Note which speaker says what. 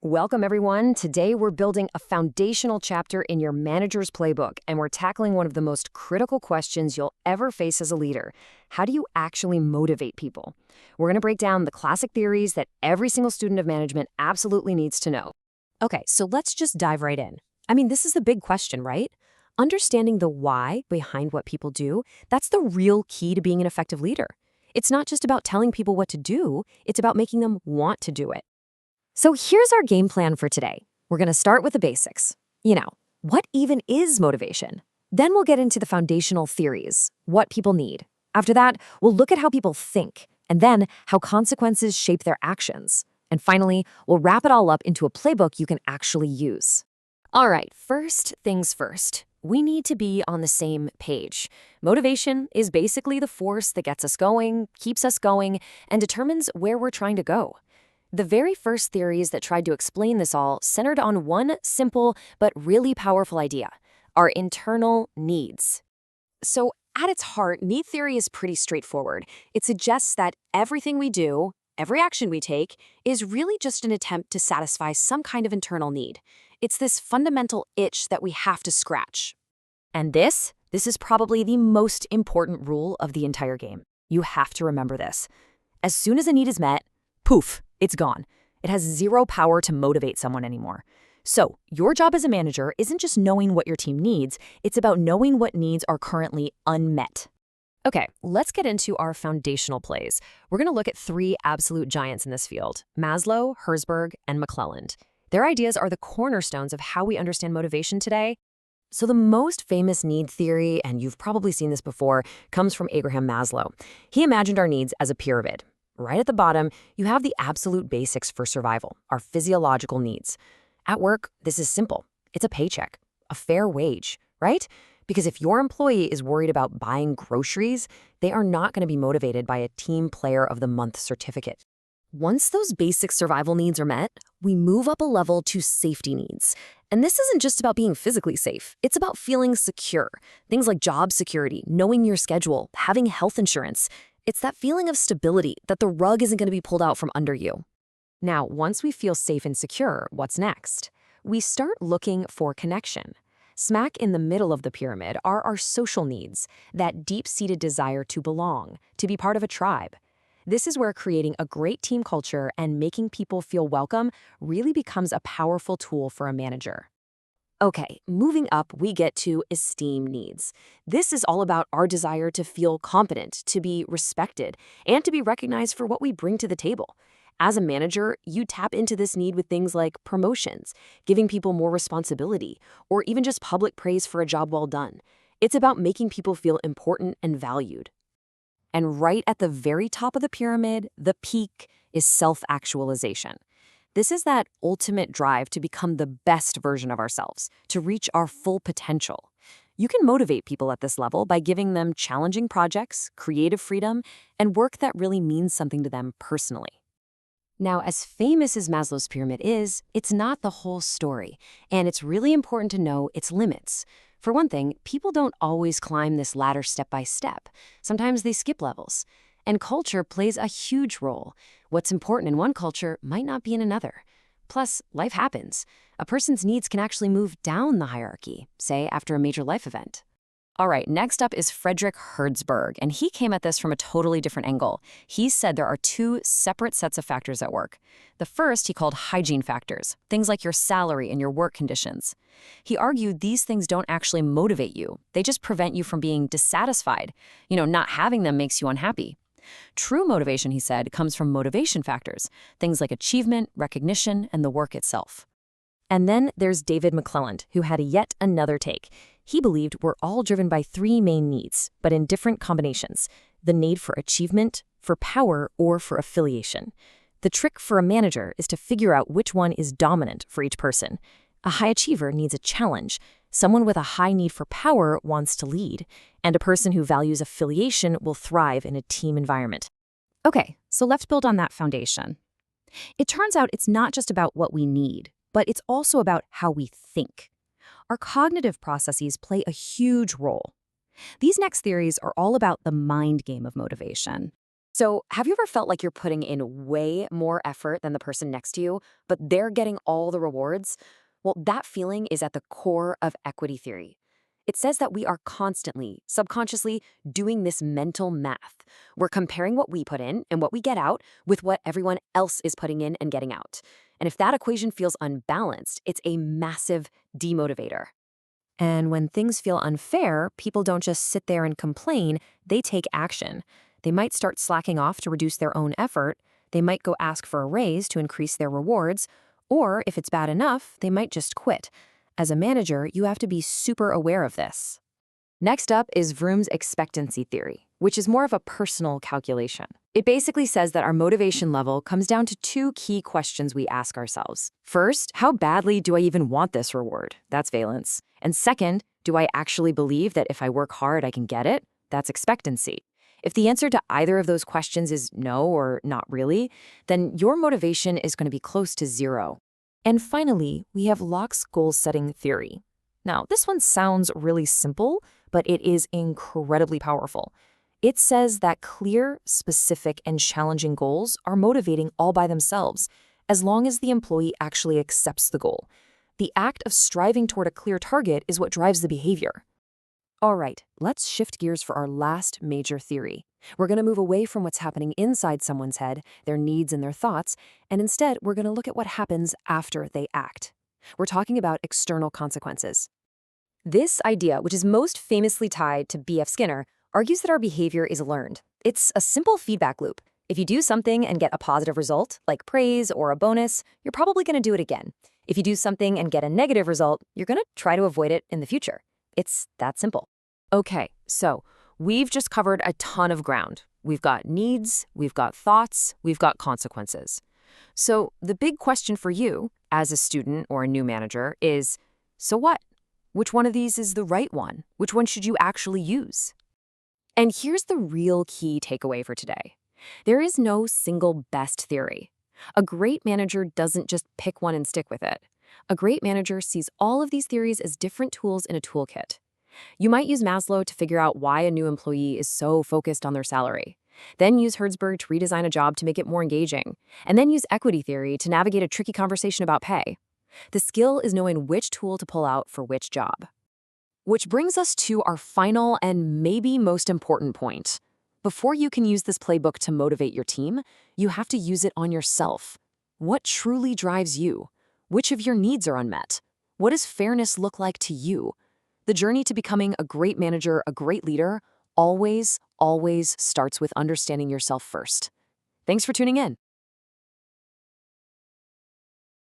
Speaker 1: Welcome, everyone. Today, we're building a foundational chapter in your manager's playbook, and we're tackling one of the most critical questions you'll ever face as a leader. How do you actually motivate people? We're going to break down the classic theories that every single student of management absolutely needs to know.
Speaker 2: Okay, so let's just dive right in. This is the big question, right? Understanding the why behind what people do, that's the real key to being an effective leader. It's not just about telling people what to do, it's about making them want to do it. So here's our game plan for today. We're going to start with the basics. What even is motivation? Then we'll get into the foundational theories, what people need. After that, we'll look at how people think, and then how consequences shape their actions. And finally, we'll wrap it all up into a playbook you can actually use.
Speaker 1: All right, first things first. We need to be on the same page. Motivation is basically the force that gets us going, keeps us going, and determines where we're trying to go. The very first theories that tried to explain this all centered on one simple but really powerful idea: our internal needs.
Speaker 2: So at its heart, need theory is pretty straightforward. It suggests that everything we do, every action we take, is really just an attempt to satisfy some kind of internal need. It's this fundamental itch that we have to scratch.
Speaker 1: And this is probably the most important rule of the entire game. You have to remember this. As soon as a need is met, poof, it's gone. It has zero power to motivate someone anymore. So, your job as a manager isn't just knowing what your team needs, it's about knowing what needs are currently unmet. Okay, let's get into our foundational plays. We're going to look at three absolute giants in this field: Maslow, Herzberg, and McClelland. Their ideas are the cornerstones of how we understand motivation today. So the most famous need theory, and you've probably seen this before, comes from Abraham Maslow. He imagined our needs as a pyramid. Right at the bottom, you have the absolute basics for survival, our physiological needs. At work, this is simple. It's a paycheck, a fair wage, right? Because if your employee is worried about buying groceries, they are not going to be motivated by a Team Player of the Month certificate. Once those basic survival needs are met, we move up a level to safety needs. And this isn't just about being physically safe. It's about feeling secure. Things like job security, knowing your schedule, having health insurance. It's that feeling of stability, that the rug isn't going to be pulled out from under you. Now, once we feel safe and secure, what's next? We start looking for connection. Smack in the middle of the pyramid are our social needs, that deep-seated desire to belong, to be part of a tribe. This is where creating a great team culture and making people feel welcome really becomes a powerful tool for a manager. Okay, moving up, we get to esteem needs. This is all about our desire to feel competent, to be respected, and to be recognized for what we bring to the table. As a manager, you tap into this need with things like promotions, giving people more responsibility, or even just public praise for a job well done. It's about making people feel important and valued. And right at the very top of the pyramid, the peak, is self-actualization. This is that ultimate drive to become the best version of ourselves, to reach our full potential. You can motivate people at this level by giving them challenging projects, creative freedom, and work that really means something to them personally. Now, as famous as Maslow's pyramid is, it's not the whole story, and it's really important to know its limits. For one thing, people don't always climb this ladder step by step. Sometimes they skip levels. And culture plays a huge role. What's important in one culture might not be in another. Plus, life happens. A person's needs can actually move down the hierarchy, say after a major life event. All right, next up is Frederick Herzberg, and he came at this from a totally different angle. He said there are two separate sets of factors at work. The first he called hygiene factors, things like your salary and your work conditions. He argued these things don't actually motivate you. They just prevent you from being dissatisfied. Not having them makes you unhappy. True motivation, he said, comes from motivation factors, things like achievement, recognition, and the work itself. And then there's David McClelland, who had yet another take. He believed we're all driven by three main needs, but in different combinations: the need for achievement, for power, or for affiliation. The trick for a manager is to figure out which one is dominant for each person. A high achiever needs a challenge. Someone with a high need for power wants to lead, and a person who values affiliation will thrive in a team environment.
Speaker 2: Okay, so let's build on that foundation. It turns out it's not just about what we need, but it's also about how we think. Our cognitive processes play a huge role. These next theories are all about the mind game of motivation.
Speaker 1: So, have you ever felt like you're putting in way more effort than the person next to you, but they're getting all the rewards? Well, that feeling is at the core of equity theory. It says that we are constantly, subconsciously, doing this mental math. We're comparing what we put in and what we get out with what everyone else is putting in and getting out. And if that equation feels unbalanced, it's a massive demotivator.
Speaker 2: And when things feel unfair, people don't just sit there and complain, they take action. They might start slacking off to reduce their own effort, they might go ask for a raise to increase their rewards, or if it's bad enough, they might just quit. As a manager, you have to be super aware of this.
Speaker 1: Next up is Vroom's expectancy theory, which is more of a personal calculation. It basically says that our motivation level comes down to two key questions we ask ourselves. First, how badly do I even want this reward? That's valence. And second, do I actually believe that if I work hard, I can get it? That's expectancy. If the answer to either of those questions is no or not really, then your motivation is going to be close to zero.
Speaker 2: And finally, we have Locke's goal-setting theory. Now, this one sounds really simple, but it is incredibly powerful. It says that clear, specific, and challenging goals are motivating all by themselves, as long as the employee actually accepts the goal. The act of striving toward a clear target is what drives the behavior. All right, let's shift gears for our last major theory. We're going to move away from what's happening inside someone's head, their needs and their thoughts, and instead we're going to look at what happens after they act. We're talking about external consequences.
Speaker 1: This idea, which is most famously tied to B.F. Skinner, argues that our behavior is learned. It's a simple feedback loop. If you do something and get a positive result, like praise or a bonus, you're probably going to do it again. If you do something and get a negative result, you're going to try to avoid it in the future. It's that simple.
Speaker 2: Okay, so we've just covered a ton of ground. We've got needs, we've got thoughts, we've got consequences. So the big question for you, as a student or a new manager, is, so what? Which one of these is the right one? Which one should you actually use? And here's the real key takeaway for today. There is no single best theory. A great manager doesn't just pick one and stick with it. A great manager sees all of these theories as different tools in a toolkit. You might use Maslow to figure out why a new employee is so focused on their salary. Then use Hertzberg to redesign a job to make it more engaging. And then use equity theory to navigate a tricky conversation about pay. The skill is knowing which tool to pull out for which job. Which brings us to our final and maybe most important point. Before you can use this playbook to motivate your team, you have to use it on yourself. What truly drives you? Which of your needs are unmet? What does fairness look like to you? The journey to becoming a great manager, a great leader, always starts with understanding yourself first. Thanks for tuning in.